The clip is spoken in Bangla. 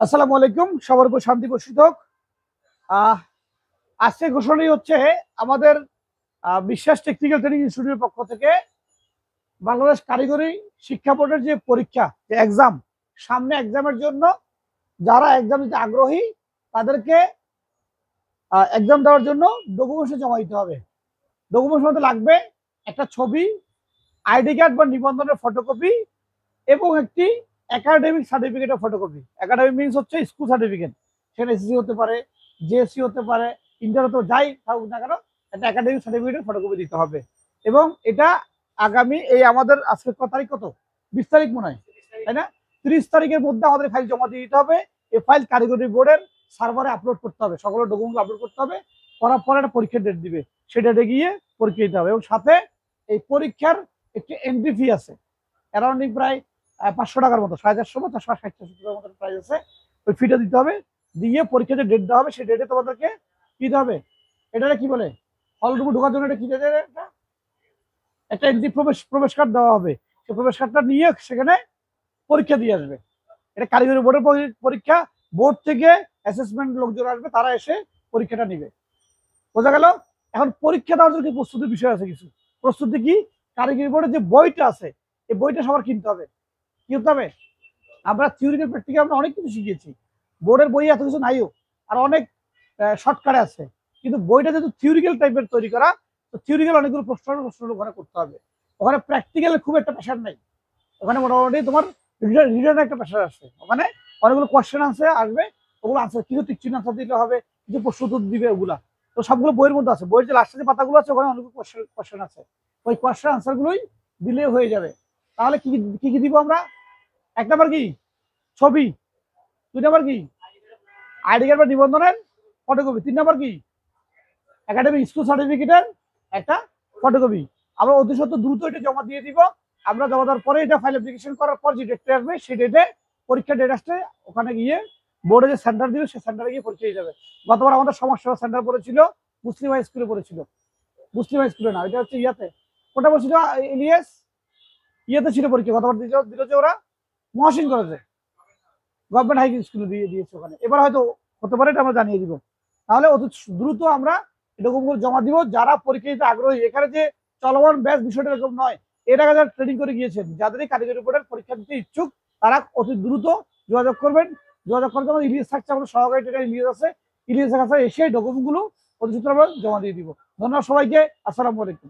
আসসালামু আলাইকুম, সবার উপর শান্তি বর্ষিত হোক। আহ, আজকে ঘোষণাই হচ্ছে আমাদের বিশ্বাস টেকনিক্যাল ট্রেনিং ইনস্টিটিউটের পক্ষ থেকে বাংলাদেশ কারিগরি শিক্ষা বোর্ডের যে পরীক্ষা, যে এক্সাম, সামনে এক্সামের জন্য যারা এক্সাম দিতে আগ্রহী তাদেরকে এক্সাম দেওয়ার জন্য ডকুমেন্টস জমা দিতে হবে। ডকুমেন্টস মধ্যে লাগবে একটা ছবি, আইডি কার্ড বা নিবন্ধনের ফটোকপি এবং একটি একাডেমিক সার্টিফিকেটের ফটোকপি। একাডেমিক মিনস হচ্ছে স্কুল সার্টিফিকেট, সেখানে এসএসসি হতে পারে, জেএসসি হতে পারে, ইন্টার হতে যাই থাকুক না কেন, একটা একাডেমিক সার্টিফিকেটের ফটোকপি দিতে হবে। এবং এটা আগামী আমাদের আজকে কত তারিখ, কত 20 তারিখ মনে হয়, তাই না? 30 তারিখের মধ্যে আমাদের ফাইল জমা দিয়ে দিতে হবে। এই ফাইল কারিগরি বোর্ডের সার্ভারে আপলোড করতে হবে, সকল ডকুমেন্ট আপলোড করতে হবে। করার পরে একটা পরীক্ষার ডেট দিবে, সেই ডেটে গিয়ে পরীক্ষা দিতে হবে। এবং সাথে এই পরীক্ষার একটি এন্ট্রি ফি আছে, অ্যারাউন্ডিং প্রায় 500 টাকার মতো, 450 বা 460 মতো প্রাইস আছে। ওই ফিটা দিতে হবে, দিয়ে পরীক্ষাতে ডেট দেওয়া হবে। সেই ডেটে তোমাদেরকে কি দিতে হবে, এটা কি বলে, হল রুমে ঢোকার জন্য এটা কি দেবে, একটা এন্ট্রি প্রবেশ কার্ড দেওয়া হবে। সেই প্রবেশ কার্ডটা নিয়ে সেখানে পরীক্ষা দিয়ে আসবে। এটা কারিগরি বোর্ডের পরীক্ষা। বোর্ড থেকে অ্যাসেসমেন্ট লোকজন আসবে, তারা এসে পরীক্ষাটা নিবে। বোঝা গেল? এখন পরীক্ষা দেওয়ার জন্য প্রস্তুতির বিষয় আছে কিছু। প্রস্তুতি কি? কারিগরি বোর্ডের যে বইটা আছে, এই বইটা সবার কিনতে হবে। কি হতে হবে? আমরা থিওরিক্যাল প্র্যাকটিক্যাল আমরা অনেক কিছু শিখেছি, বোর্ডের বই এত কিছু নাইও, আর অনেক শর্টকাটে আছে। কিন্তু বইটা যেহেতু থিওরিক্যাল টাইপের তৈরি করা, তো থিওরিক্যাল অনেকগুলো প্রশ্ন ওখানে করতে হবে। ওখানে প্র্যাকটিক্যালের খুব একটা প্রেশার নাই। ওখানে মোটামুটি তোমার রিটার্ন একটা প্রেশার আসবে। ওখানে অনেকগুলো কোয়েশ্চেন আনসার আসবে, ওগুলো আনসার কিছু টিক চিহ্ন আনসার দিতে হবে, কিছু প্রশ্ন উত্তর দিবে, ওগুলা তো সবগুলো বইয়ের মধ্যে আছে। বইয়ের যে লাস্টের যে পাতাগুলো আছে ওখানে অনেকগুলো কোয়েশ্চেন আছে, ওই কোয়েশ্চেন আনসারগুলোই দিলে হয়ে যাবে। তাহলে কি কি কি দিব আমরা? এক নাম্বার কি? ছবি। 2 নাম্বার কি? আইডি কার্ড বা নিবন্ধনের ফটোকপি। 3 নাম্বার কি? একাডেমিক স্কুল সার্টিফিকেটের একটা ফটোকপি। আমরা অতি সত্ত্বর দ্রুত এটা জমা দিয়ে দিব। আমরা জমা দেওয়ার পরে এটা ফাইল অ্যাপ্লিকেশন করার পর যে ডেটটা আসবে, সেই ডেটে পরীক্ষার ডেট আসছে, ওখানে গিয়ে বোর্ডে যে সেন্টার দিবে সেই সেন্টারে গিয়ে পরীক্ষা দিতে হবে। গতবার আমাদের সমাজসেবা সেন্টার পড়েছিল মুসলিম হাই স্কুলে পড়েছিল। মুসলিম হাই স্কুলে না, এটা হচ্ছে ইয়াতে, ওটা বলছিল ইলিয়াস, ইয়েতে ছিল পরীক্ষা। গতবার দিল যে ওরা মহাসিন কলেজে, গভর্নমেন্ট হাই স্কুলে দিয়ে দিয়েছে ওখানে। এবার হয়তো হতে পারে, এটা আমরা জানিয়ে দিব। তাহলে অতি দ্রুত আমরা ডকুমেন্টগুলো জমা দিব। যারা পরীক্ষা দিতে আগ্রহী, এখানে যে চলমান ব্যাচ বিষয়টা এরকম নয়, এর আগে যারা ট্রেনিং করে গিয়েছেন, যাদেরই কারিগরি বোর্ডের পরীক্ষা দিতে ইচ্ছুক, তারা অতি দ্রুত যোগাযোগ করবেন। যোগাযোগ করতে আমাদের ইলিয়াস থাকছে, আমাদের সহকারী ট্রেনার ইলিয়াস আছে। ইলিয়াসের কাছে এসে ডকুমেন্টগুলো অতি দ্রুত আমরা জমা দিয়ে দিব। ধন্যবাদ সবাইকে। আসসালামু আলাইকুম।